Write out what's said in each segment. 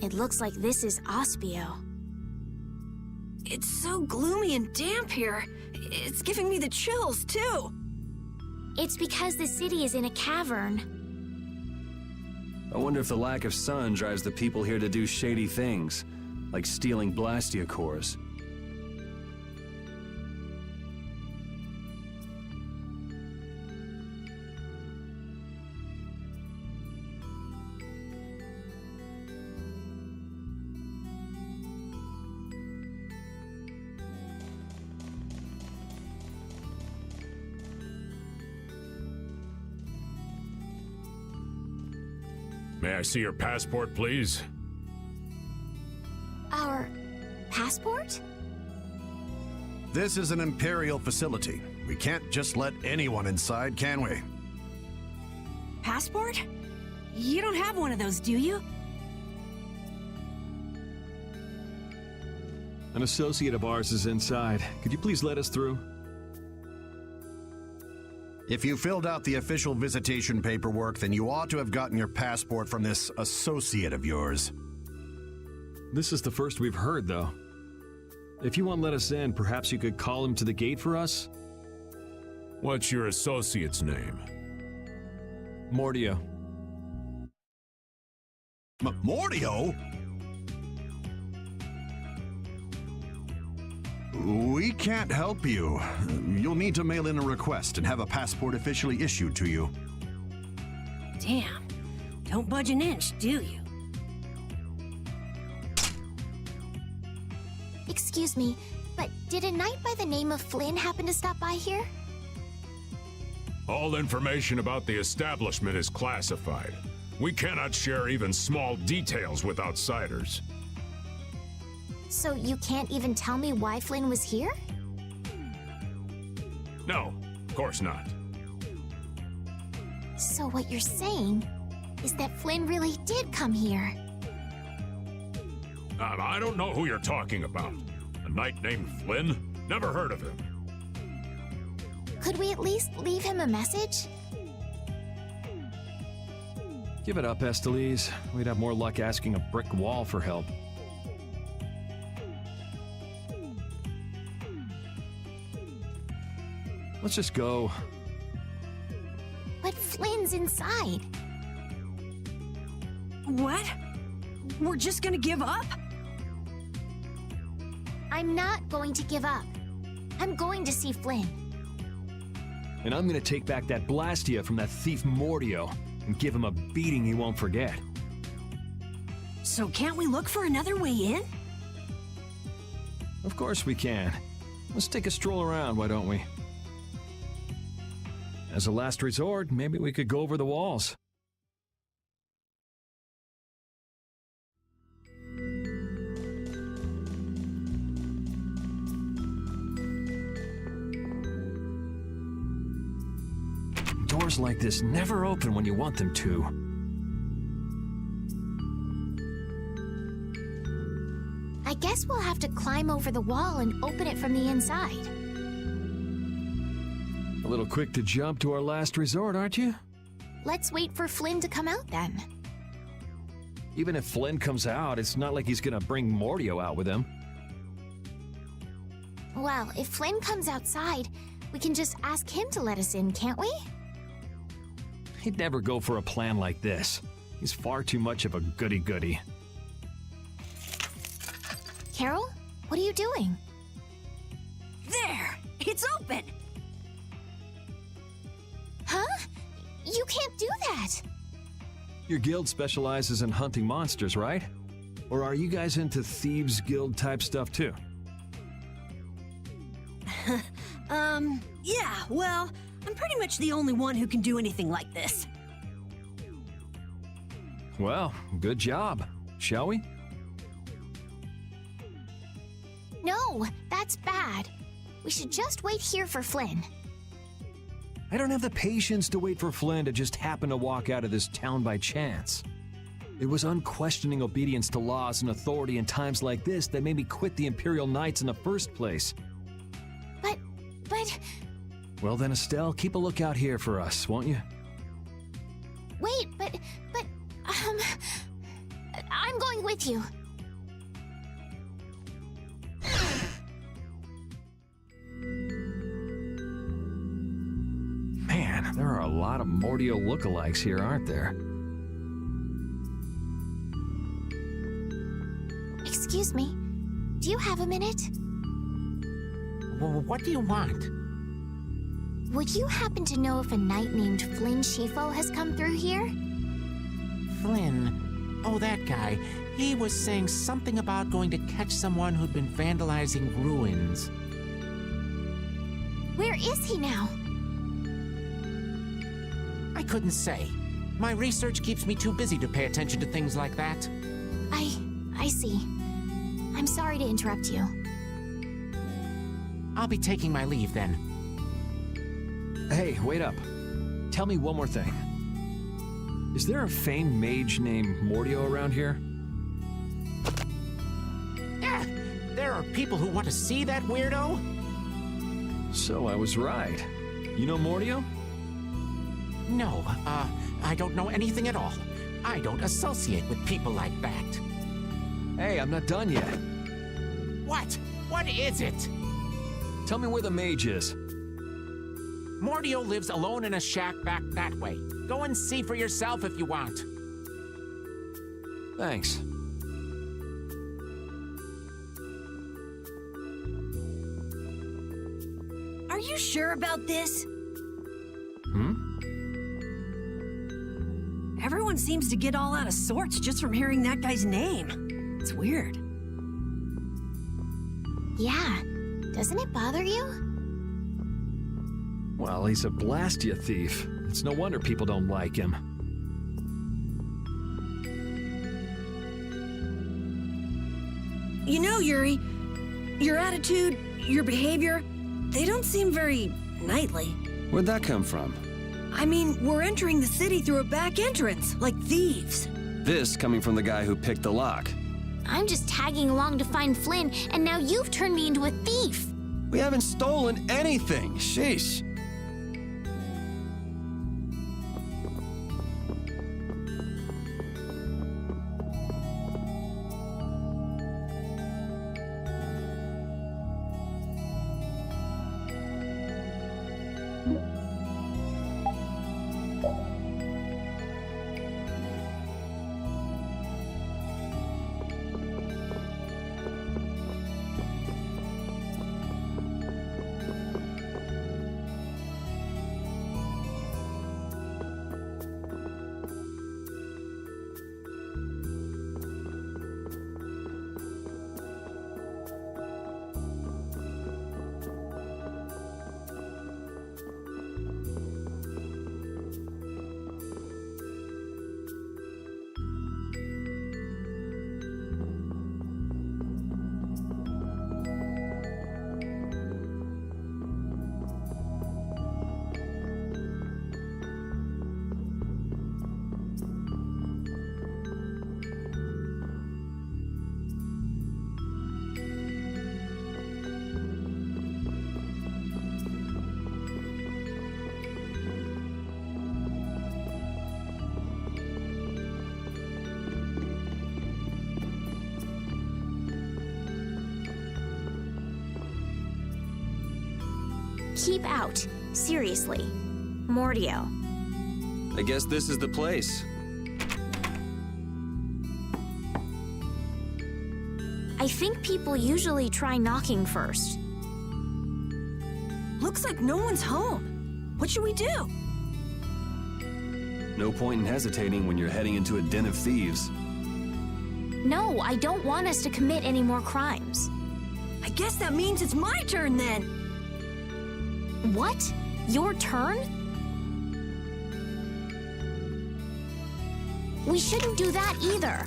It looks like this is Aspio. It's so gloomy and damp here. It's giving me the chills, too. It's because the city is in a cavern. I wonder if the lack of sun drives the people here to do shady things, like stealing Blastia cores. May I see your passport, please? Our passport? This is an Imperial facility. We can't just let anyone inside, can we? Passport? You don't have one of those, do you? An associate of ours is inside. Could you please let us through? If you filled out the official visitation paperwork, then you ought to have gotten your passport from this associate of yours. This is the first we've heard, though. If you won't let us in, perhaps you could call him to the gate for us? What's your associate's name? Mordio. Mordio? We can't help you. You'll need to mail in a request and have a passport officially issued to you. Damn. Don't budge an inch, do you? Excuse me, but did a knight by the name of Flynn happen to stop by here? All information about the establishment is classified. We cannot share even small details with outsiders. So you can't even tell me why Flynn was here? No, of course not. So what you're saying is that Flynn really did come here. I don't know who you're talking about. A knight named Flynn? Never heard of him. Could we at least leave him a message? Give it up, Estelise. We'd have more luck asking a brick wall for help. Let's just go. But Flynn's inside. What? We're just gonna give up? I'm not going to give up. I'm going to see Flynn. And I'm gonna take back that Blastia from that thief Mordio and give him a beating he won't forget. So can't we look for another way in? Of course we can. Let's take a stroll around, why don't we? As a last resort, maybe we could go over the walls. Doors like this never open when you want them to. I guess we'll have to climb over the wall and open it from the inside. A little quick to jump to our last resort, aren't you? Let's wait for Flynn to come out then. Even if Flynn comes out, it's not like he's gonna bring Mordio out with him. Well, if Flynn comes outside, we can just ask him to let us in, can't we? He'd never go for a plan like this. He's far too much of a goody-goody. Carol, what are you doing? There! It's open! Huh? You can't do that! Your guild specializes in hunting monsters, right? Or are you guys into Thieves Guild type stuff too? Yeah, well, I'm pretty much the only one who can do anything like this. Well, good job. Shall we? No, that's bad. We should just wait here for Flynn. I don't have the patience to wait for Flynn to just happen to walk out of this town by chance. It was unquestioning obedience to laws and authority in times like this that made me quit the Imperial Knights in the first place. But... Well then, Estelle, keep a lookout here for us, won't you? Wait, I'm going with you. Man, there are a lot of Mordio lookalikes here, aren't there? Excuse me. Do you have a minute? What do you want? Would you happen to know if a knight named Flynn Shifo has come through here? Flynn? Oh, that guy. He was saying something about going to catch someone who'd been vandalizing ruins. Where is he now? I couldn't say. My research keeps me too busy to pay attention to things like that. I see. I'm sorry to interrupt you. I'll be taking my leave then. Hey, wait up. Tell me one more thing. Is there a famed mage named Mordio around here? Yeah, there are people who want to see that weirdo? So I was right. You know Mordio? No, I don't know anything at all. I don't associate with people like that. Hey, I'm not done yet. What? What is it? Tell me where the mage is. Mordio lives alone in a shack back that way. Go and see for yourself if you want. Thanks. Are you sure about this? Everyone seems to get all out of sorts just from hearing that guy's name. It's weird. Yeah. Doesn't it bother you? Well, he's a Blastia thief. It's no wonder people don't like him. You know, Yuri, your attitude, your behavior, they don't seem very knightly. Where'd that come from? I mean, we're entering the city through a back entrance, like thieves. This coming from the guy who picked the lock. I'm just tagging along to find Flynn, and now you've turned me into a thief. We haven't stolen anything. Sheesh. Keep out. Seriously. Mordio. I guess this is the place. I think people usually try knocking first. Looks like no one's home. What should we do? No point in hesitating when you're heading into a den of thieves. No, I don't want us to commit any more crimes. I guess that means it's my turn then. What? Your turn? We shouldn't do that either.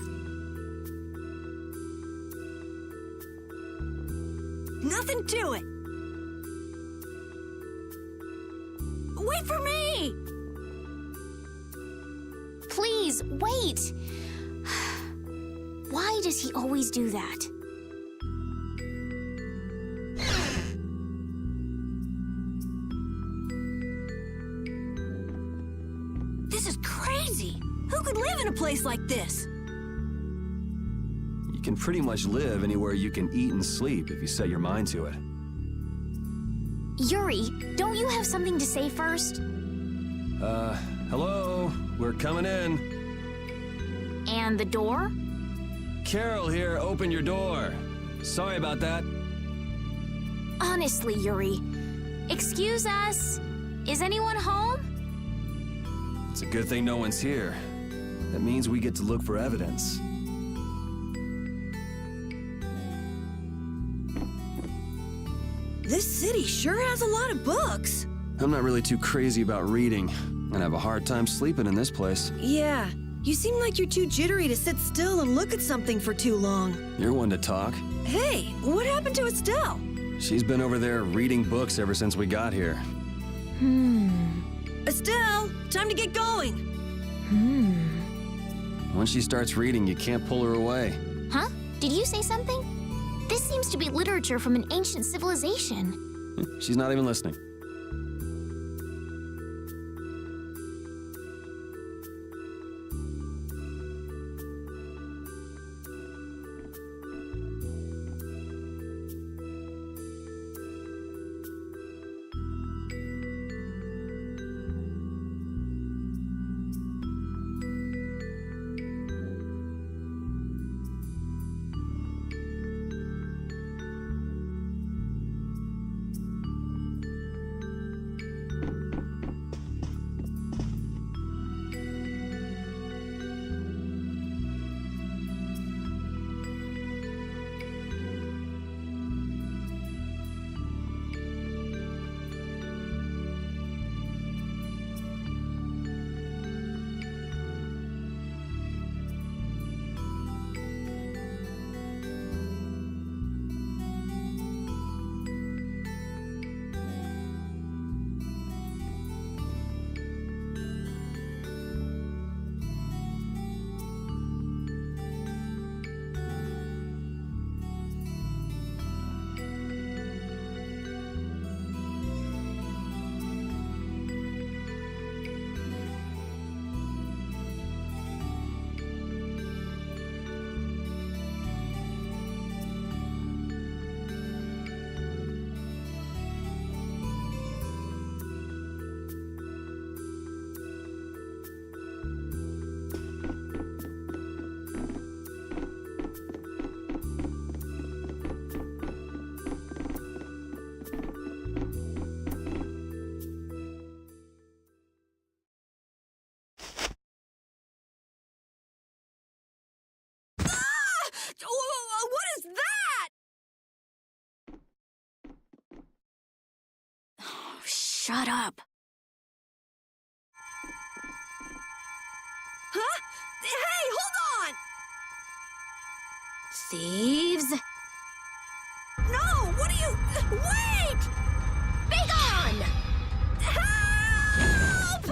Nothing to it. Wait for me! Please, wait! Why does he always do that? This is crazy! Who could live in a place like this? can pretty much live anywhere you can eat and sleep if you set your mind to it. Yuri, don't you have something to say first? Hello? We're coming in. And the door? Carol here, open your door. Sorry about that. Honestly, Yuri. Excuse us. Is anyone home? It's a good thing no one's here. That means we get to look for evidence. This city sure has a lot of books. I'm not really too crazy about reading, and I have a hard time sleeping in this place. Yeah, you seem like you're too jittery to sit still and look at something for too long. You're one to talk. Hey, what happened to Estelle? She's been over there reading books ever since we got here. Estelle, time to get going. Once she starts reading, you can't pull her away. Huh? Did you say something? This seems to be literature from an ancient civilization. She's not even listening. What is that? Shut up. Huh? Hey, hold on! Thieves? No, what are you... Wait! Be gone! Help!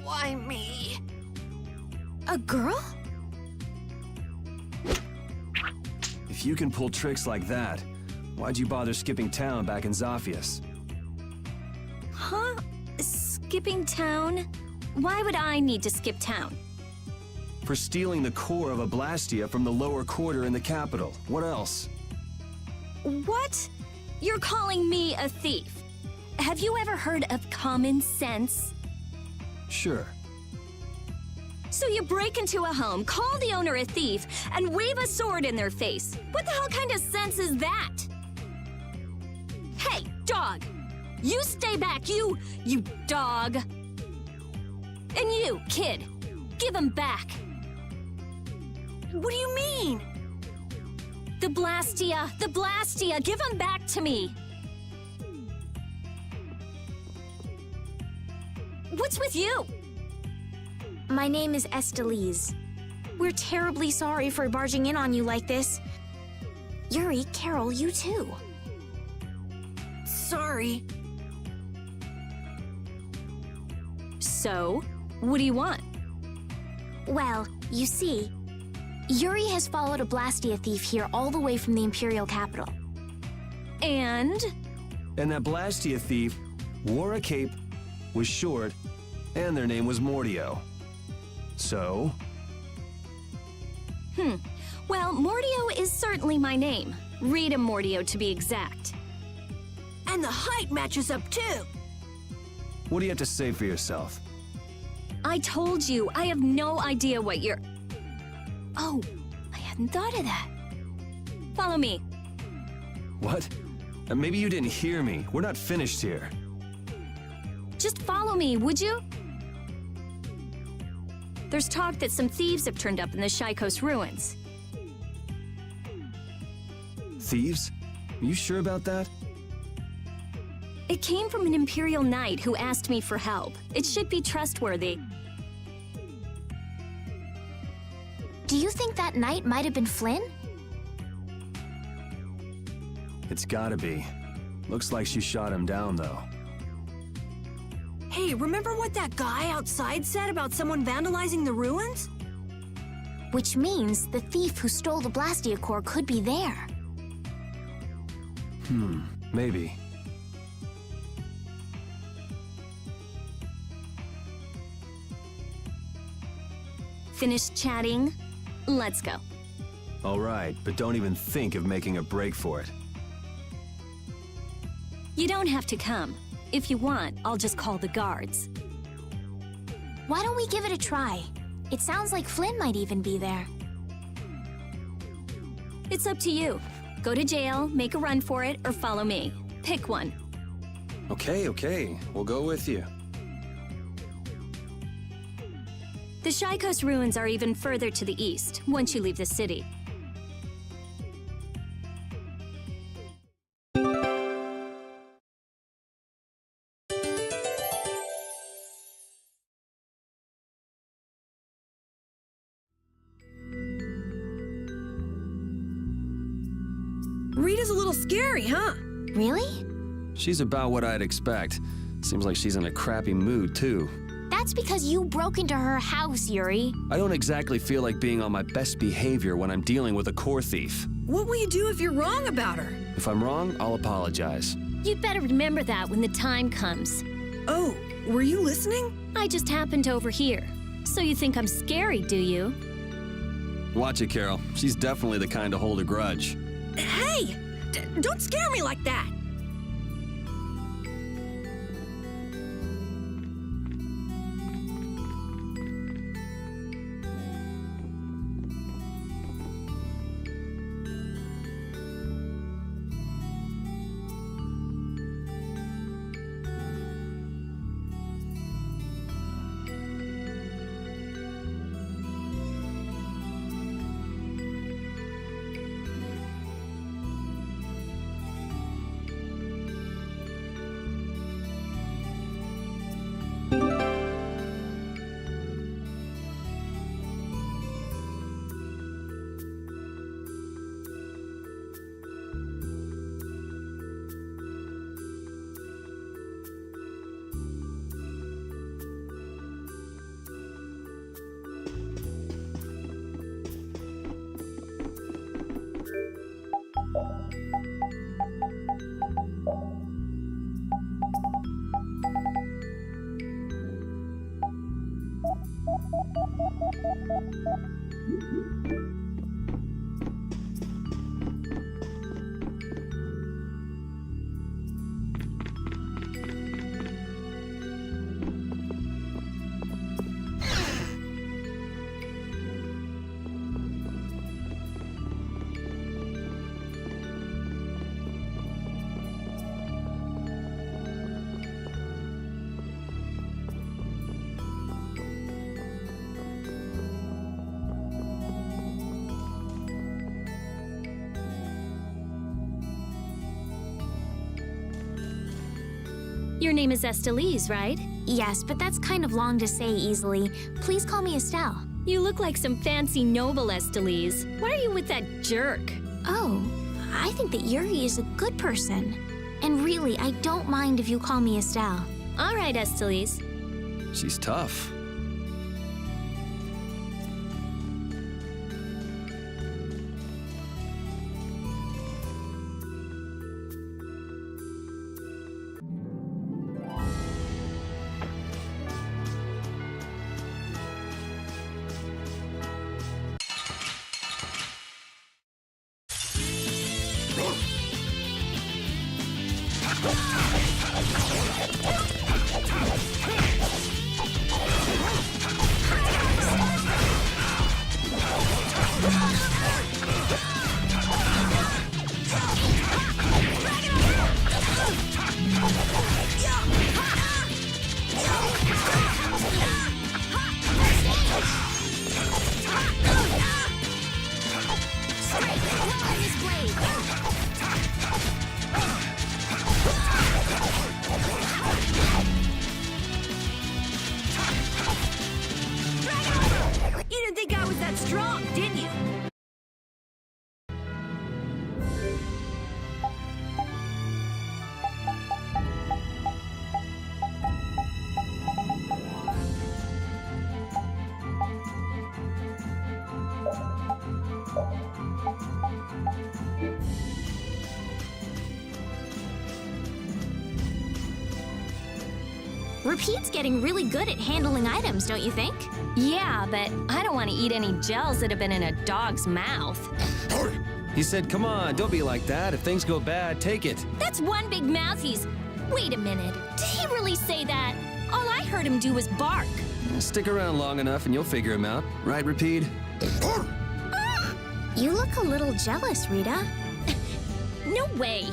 Why me? A girl? If you can pull tricks like that, why'd you bother skipping town back in Zaphias? Huh? Skipping town? Why would I need to skip town? For stealing the core of a Blastia from the lower quarter in the capital. What else? What? You're calling me a thief? Have you ever heard of common sense? Sure. So you break into a home, call the owner a thief, and wave a sword in their face. What the hell kind of sense is that? Hey, dog! You stay back, you dog! And you, kid, give him back. What do you mean? The Blastia, give him back to me. What's with you? My name is Estelise. We're terribly sorry for barging in on you like this. Yuri, Carol, you too. Sorry. So, what do you want? Well, you see, Yuri has followed a Blastia thief here all the way from the Imperial capital. And? And that Blastia thief wore a cape, was short, And their name was Mordio. So? Well, Mordio is certainly my name. Rita Mordio, to be exact. And the height matches up too. What do you have to say for yourself? I told you, I have no idea what you're... Oh, I hadn't thought of that. Follow me. What? Maybe you didn't hear me. We're not finished here. Just follow me, would you? There's talk that some thieves have turned up in the Shaikos ruins. Thieves? Are you sure about that? It came from an Imperial Knight who asked me for help. It should be trustworthy. Do you think that knight might have been Flynn? It's gotta be. Looks like she shot him down, though. Hey, remember what that guy outside said about someone vandalizing the ruins? Which means the thief who stole the Blastia core could be there. Maybe. Finished chatting? Let's go. All right, but don't even think of making a break for it. You don't have to come. If you want, I'll just call the guards. Why don't we give it a try? It sounds like Flynn might even be there. It's up to you. Go to jail, make a run for it, or follow me. Pick one. Okay. We'll go with you. The Shaikos ruins are even further to the east, once you leave the city. Rita's a little scary, huh? Really? She's about what I'd expect. Seems like she's in a crappy mood, too. That's because you broke into her house, Yuri. I don't exactly feel like being on my best behavior when I'm dealing with a core thief. What will you do if you're wrong about her? If I'm wrong, I'll apologize. You'd better remember that when the time comes. Oh, were you listening? I just happened to overhear. So you think I'm scary, do you? Watch it, Carol. She's definitely the kind to hold a grudge. Hey! Don't scare me like that! Your name is Estelise, right? Yes, but that's kind of long to say easily. Please call me Estelle. You look like some fancy noble, Estelise. Why are you with that jerk? Oh, I think that Yuri is a good person. And really, I don't mind if you call me Estelle. All right, Estelise. She's tough. strong, didn't you? Repeat's getting really good at handling items, don't you think? Yeah, but I don't want to eat any gels that have been in a dog's mouth. He said, come on, don't be like that. If things go bad, take it. That's one big mouth he's... Wait a minute. Did he really say that? All I heard him do was bark. Stick around long enough and you'll figure him out. Right, Repeat? You look a little jealous, Rita. No way.